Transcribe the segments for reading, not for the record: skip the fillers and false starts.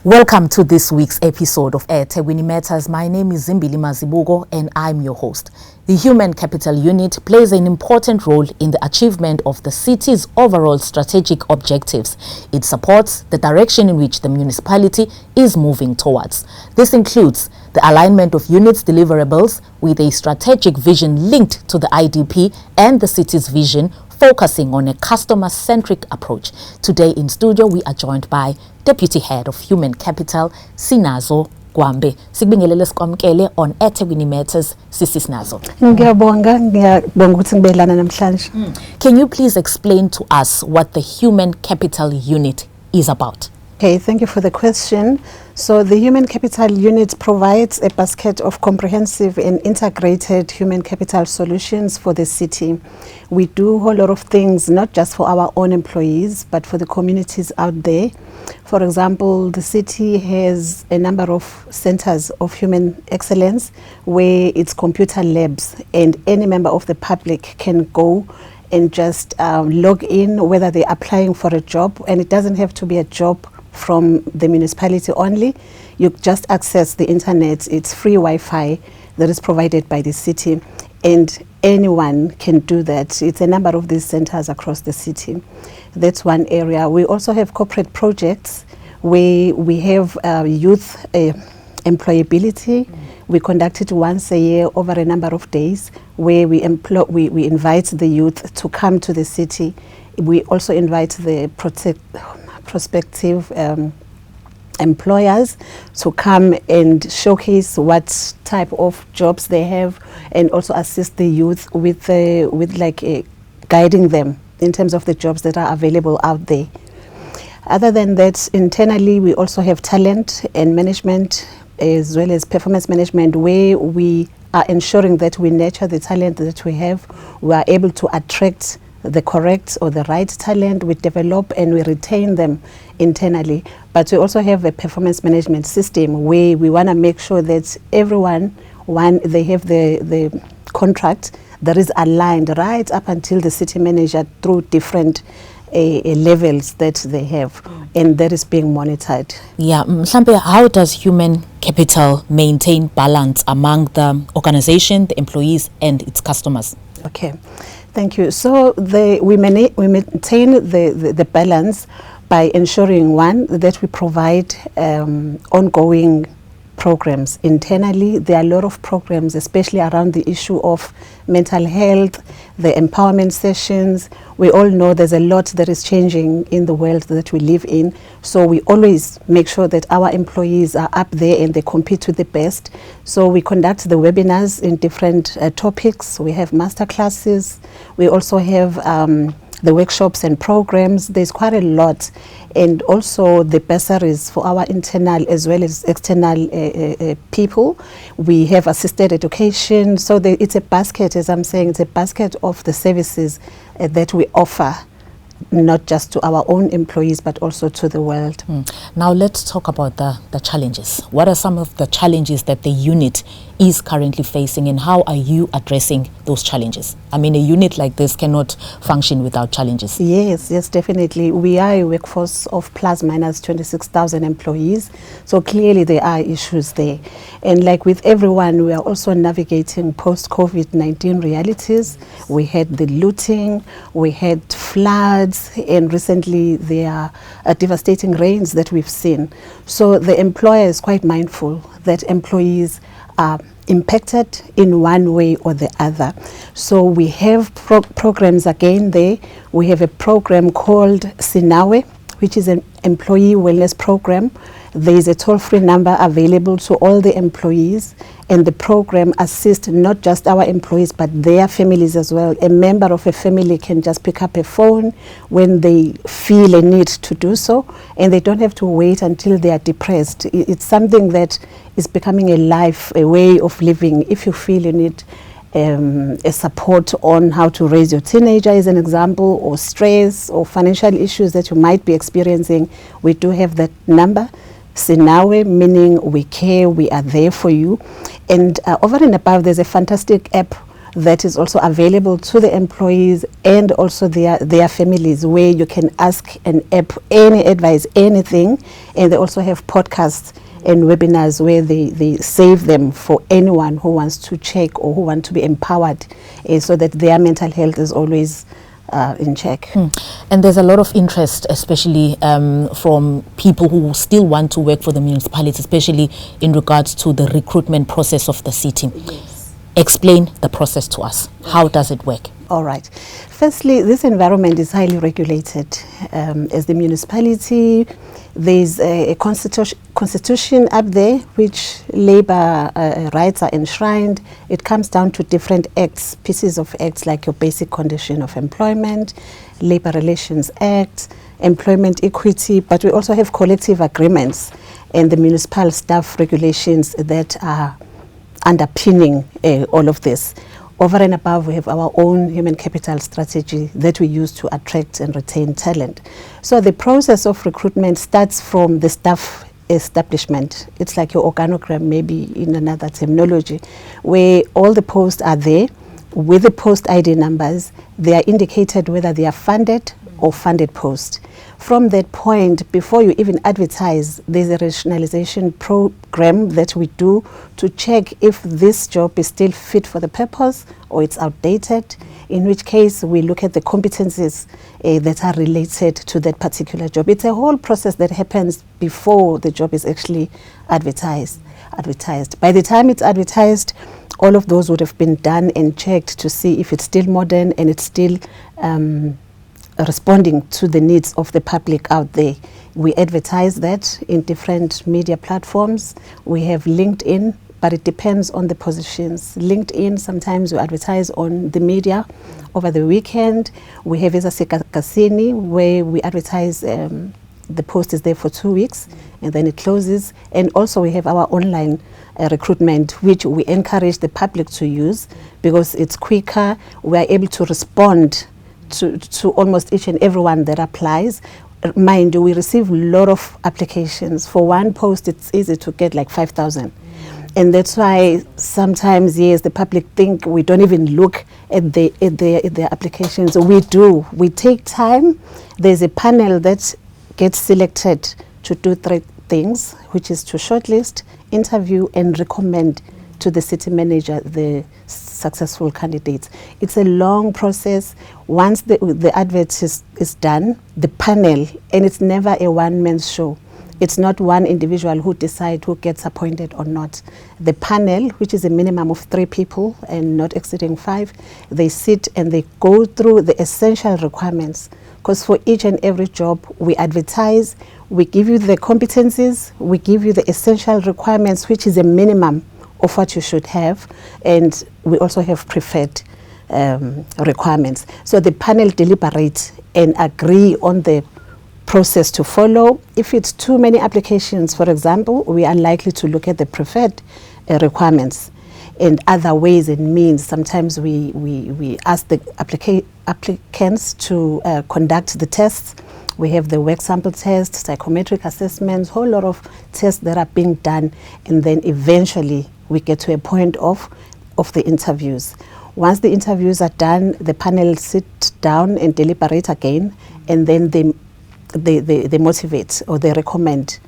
Welcome to this week's episode of eThekwini Matters. My name is Zimbili Mazibuko and I'm your host. The Human Capital Unit plays an important role in the achievement of the city's overall strategic objectives. It supports the direction in which the municipality is moving towards. This includes the alignment of units' deliverables with a strategic vision linked to the IDP and the city's vision, focusing on a customer-centric approach. Today in studio, we are joined by Deputy Head of Human Capital, Sinazo Gwambe. Sikubingelele sikwamkele on eThekwini Matters, Sisi Sinazo. Can you please explain to us what the Human Capital Unit is about? Okay, thank you for the question. So the Human Capital Unit provides a basket of comprehensive and integrated human capital solutions for the city. We do a whole lot of things, not just for our own employees, but for the communities out there. For example, the city has a number of centers of human excellence where it's computer labs, and any member of the public can go and just log in, whether they're applying for a job, and it doesn't have to be a job from the municipality only. You just access the internet. It's free Wi-Fi that is provided by the city, and anyone can do that. It's a number of these centers across the city. That's one area. We also have corporate projects where we have youth employability. We conduct it once a year over a number of days where we invite the youth to come to the city. We also invite the prospective employers to come and showcase what type of jobs they have, and also assist the youth with guiding them in terms of the jobs that are available out there. Other than that, internally we also have talent and management as well as performance management, where we are ensuring that we nurture the talent that we have. We are able to attract the correct or the right talent, we develop and we retain them internally. But we also have a performance management system where we want to make sure that everyone, when they have the contract, that is aligned right up until the city manager through different levels that they have, and that is being monitored. Yeah, how does human capital maintain balance among the organization, the employees and its customers? Okay. Thank you. So we maintain the balance by ensuring, one, that we provide ongoing programs internally. There are a lot of programs, especially around the issue of mental health, the empowerment sessions. We all know there's a lot that is changing in the world that we live in. So we always make sure that our employees are up there and they compete with the best. So we conduct the webinars in different topics. We have master classes. We also have the workshops and programs. There's quite a lot. And also the bursaries for our internal as well as external people. We have assisted education. So it's a basket, as I'm saying, it's a basket of the services that we offer, not just to our own employees, but also to the world. Now let's talk about the challenges. What are some of the challenges that the unit is currently facing, and how are you addressing those challenges? I mean, a unit like this cannot function without challenges. Yes, definitely. We are a workforce of plus minus 26,000 employees. So clearly there are issues there. And like with everyone, we are also navigating post-COVID-19 realities. We had the looting, we had floods, and recently there are devastating rains that we've seen. So the employer is quite mindful that employees are impacted in one way or the other. So we have programs again there. We have a program called Sinazo, which is an employee wellness program. There is a toll-free number available to all the employees, and the program assists not just our employees but their families as well. A member of a family can just pick up a phone when they feel a need to do so, and they don't have to wait until they are depressed. It's something that is becoming a way of living. If you feel you need a support on how to raise your teenager, as an example, or stress or financial issues that you might be experiencing, we do have that number. Sinazo, meaning we care, we are there for you. And over and above, there's a fantastic app that is also available to the employees and also their families, where you can ask an app any advice, anything. And they also have podcasts and webinars where they save them for anyone who wants to check or who want to be empowered, so that their mental health is always in check. And there's a lot of interest, especially from people who still want to work for the municipality, especially in regards to the recruitment process of the city. Yes. Explain the process to us. How does it work? All right. Firstly, this environment is highly regulated. As the municipality, there's a constitution up there which labor rights are enshrined. It comes down to different acts, pieces of acts, like your basic condition of employment, Labor Relations Act, employment equity, but we also have collective agreements and the municipal staff regulations that are underpinning all of this. Over and above, we have our own human capital strategy that we use to attract and retain talent. So the process of recruitment starts from the staff establishment. It's like your organogram, maybe in another terminology, where all the posts are there with the post ID numbers. They are indicated whether they are funded or funded post. From that point, before you even advertise, there's a rationalization program that we do to check if this job is still fit for the purpose or it's outdated, in which case we look at the competencies that are related to that particular job. It's a whole process that happens before the job is actually advertised. By the time it's advertised, all of those would have been done and checked to see if it's still modern and it's still responding to the needs of the public out there. We advertise that in different media platforms. We have LinkedIn, but it depends on the positions. LinkedIn, sometimes we advertise on the media over the weekend. We have eThekwini, where we advertise, the post is there for 2 weeks and then it closes. And also we have our online recruitment, which we encourage the public to use because it's quicker. We are able to respond to almost each and everyone that applies. Mind you, we receive a lot of applications. For one post, it's easy to get like 5,000. And that's why sometimes, yes, the public think we don't even look at the applications. We do. We take time. There's a panel that gets selected to do 3 things, which is to shortlist, interview, and recommend to the city manager the successful candidates. It's a long process. Once the advert is done, the panel, and it's never a one-man show. It's not one individual who decides who gets appointed or not. The panel, which is a minimum of 3 people and not exceeding 5, they sit and they go through the essential requirements. Because for each and every job, we advertise, we give you the competencies, we give you the essential requirements, which is a minimum of what you should have, and we also have preferred requirements. So the panel deliberates and agree on the process to follow. If it's too many applications, for example, we are likely to look at the preferred requirements and other ways and means. Sometimes we ask the applicants to conduct the tests. We have the work sample test, psychometric assessments, whole lot of tests that are being done, and then eventually we get to a point of the interviews. Once the interviews are done, the panel sit down and deliberate again, and then they motivate or they recommend.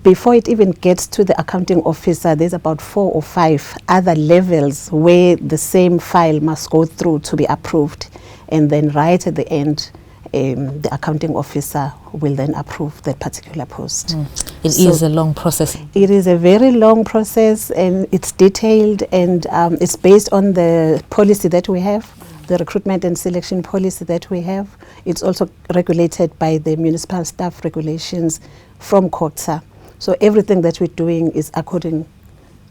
Before it even gets to the accounting officer, there's about 4 or 5 other levels where the same file must go through to be approved. And then right at the end, the accounting officer will then approve that particular post. It is a long process. It is a very long process, and it's detailed, and it's based on the policy that we have, the recruitment and selection policy that we have. It's also regulated by the municipal staff regulations from COGTA. So everything that we're doing is according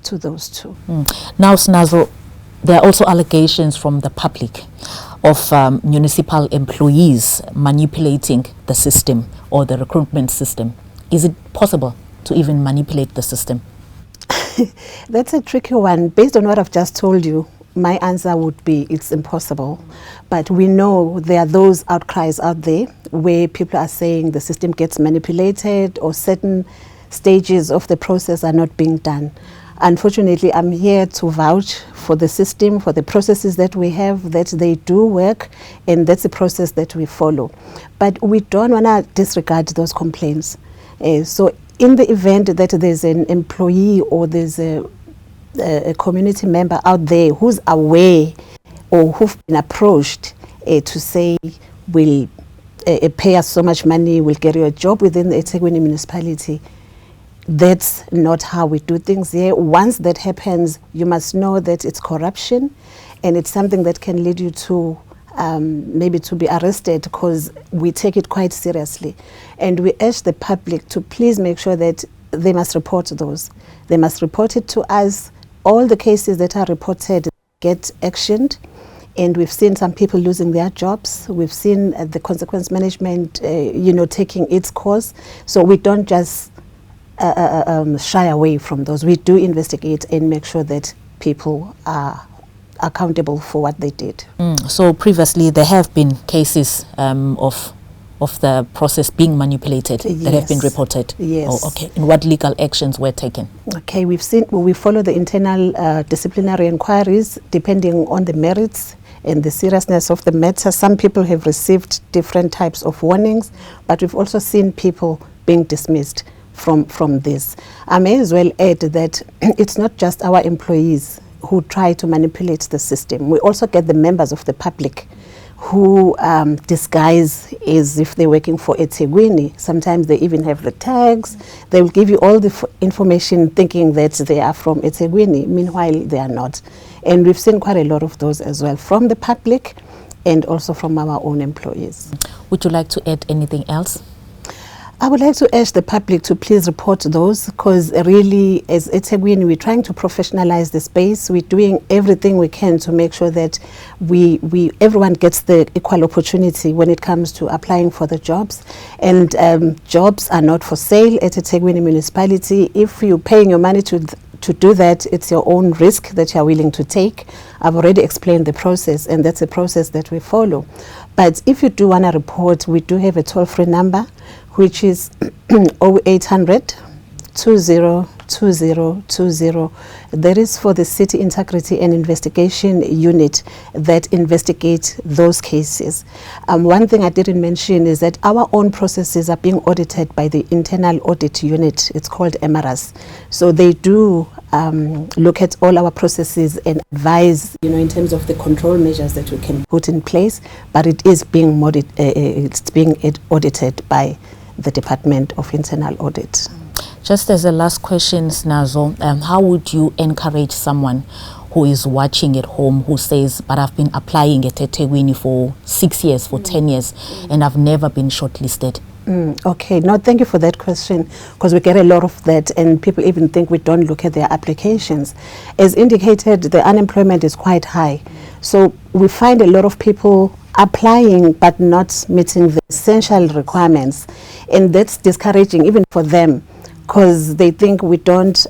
to those 2. Now, Sinazo, there are also allegations from the public of municipal employees manipulating the system or the recruitment system. Is it possible to even manipulate the system? That's a tricky one. Based on what I've just told you, my answer would be it's impossible. But we know there are those outcries out there where people are saying the system gets manipulated or certain stages of the process are not being done. Unfortunately, I'm here to vouch for the system, for the processes that we have, that they do work, and that's the process that we follow. But we don't want to disregard those complaints. So in the event that there's an employee or there's a community member out there who's aware or who've been approached to say, we'll pay us so much money, we'll get you a job within the eThekwini municipality, that's not how we do things here. Once that happens, you must know that it's corruption, and it's something that can lead you to maybe to be arrested, because we take it quite seriously. And we urge the public to please make sure that they must report those. They must report it to us. All the cases that are reported get actioned, and we've seen some people losing their jobs. We've seen the consequence management, taking its course. So we don't just shy away from those. We do investigate and make sure that people are accountable for what they did. So previously there have been cases of the process being manipulated that have been reported? Yes. Oh, okay. And what legal actions were taken? Okay, we follow the internal disciplinary inquiries depending on the merits and the seriousness of the matter. Some people have received different types of warnings, but we've also seen people being dismissed from this. I may as well add that it's not just our employees who try to manipulate the system. We also get the members of the public who disguise as if they're working for eThekwini. Sometimes they even have the tags. They will give you all the information thinking that they are from eThekwini. Meanwhile, they are not. And we've seen quite a lot of those as well from the public and also from our own employees. Would you like to add anything else? I would like to urge the public to please report those, because really, as eThekwini, we're trying to professionalize the space. We're doing everything we can to make sure that everyone gets the equal opportunity when it comes to applying for the jobs. And jobs are not for sale at eThekwini municipality. If you're paying your money to do that, it's your own risk that you're willing to take. I've already explained the process, and that's a process that we follow. But if you do want to report, we do have a toll-free number, which is 0800 202020. That is for the City Integrity and Investigation Unit that investigates those cases. One thing I didn't mention is that our own processes are being audited by the Internal Audit Unit. It's called MRS. So they do look at all our processes and advise, in terms of the control measures that we can put in place. But it is being audited by the Department of Internal Audit. Just as a last question, Sinazo, how would you encourage someone who is watching at home who says, but I've been applying at eThekwini for 6 years, for 10 years, and I've never been shortlisted? Okay, no, thank you for that question, because we get a lot of that, and people even think we don't look at their applications. As indicated, the unemployment is quite high. So we find a lot of people applying but not meeting the essential requirements, and that's discouraging even for them, because they think we don't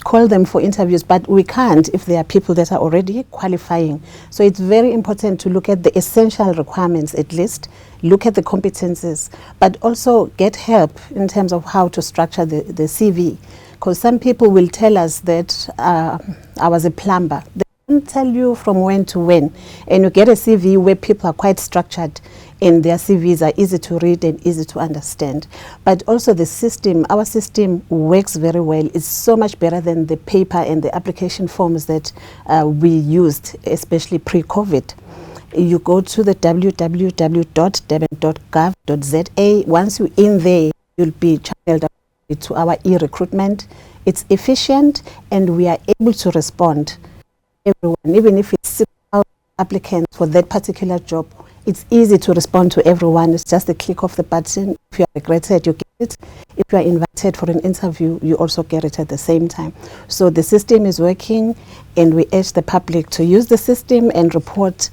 call them for interviews, but we can't if there are people that are already qualifying. So it's very important to look at the essential requirements, at least look at the competences, but also get help in terms of how to structure the CV, because some people will tell us that I was a plumber. They don't tell you from when to when, and you get a CV where people are quite structured and their CVs are easy to read and easy to understand. But also the system, our system works very well. It's so much better than the paper and the application forms that we used, especially pre-COVID. You go to the www.durban.gov.za. Once you're in there, you'll be channeled to our e-recruitment. It's efficient, and we are able to respond to everyone, even if it's 6,000 applicants for that particular job. It's easy to respond to everyone. It's just a click of the button. If you are regretted, you get it. If you are invited for an interview, you also get it at the same time. So the system is working, and we urge the public to use the system and report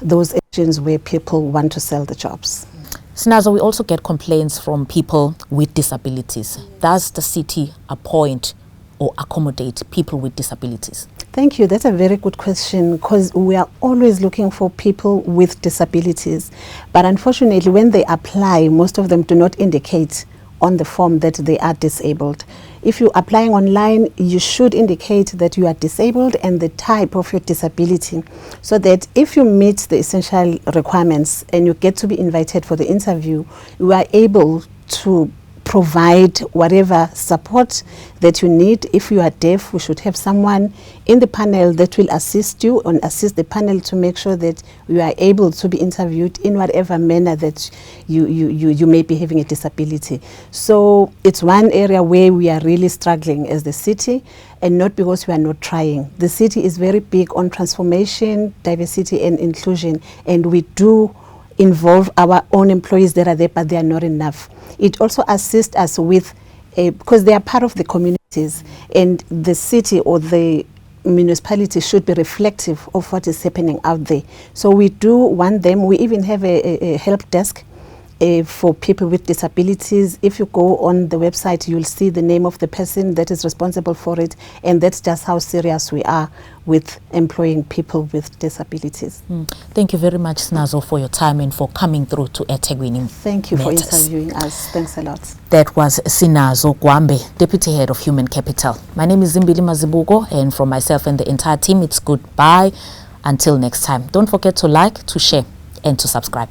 those actions where people want to sell the jobs. Sinazo, we also get complaints from people with disabilities. Does the city appoint or accommodate people with disabilities? Thank you. That's a very good question, because we are always looking for people with disabilities. But unfortunately, when they apply, most of them do not indicate on the form that they are disabled. If you're applying online, you should indicate that you are disabled and the type of your disability, so that if you meet the essential requirements and you get to be invited for the interview, you are able to provide whatever support that you need. If you are deaf, we should have someone in the panel that will assist you and assist the panel to make sure that you are able to be interviewed in whatever manner that you may be having a disability. So it's one area where we are really struggling as the city, and not because we are not trying. The city is very big on transformation, diversity and inclusion, and we do involve our own employees that are there, but they are not enough. It also assists us with, because they are part of the communities, and the city or the municipality should be reflective of what is happening out there. So we do want them. We even have a help desk for people with disabilities. If you go on the website, you'll see the name of the person that is responsible for it, and that's just how serious we are with employing people with disabilities. Thank you very much, Sinazo, for your time and for coming through to eThekwini. Thank you for interviewing us. Thanks a lot. That was Sinazo Gwambe, Deputy Head of Human Capital. My name is Zimbili Mazibuko, and from myself and the entire team, it's goodbye. Until next time, don't forget to like, to share, and to subscribe.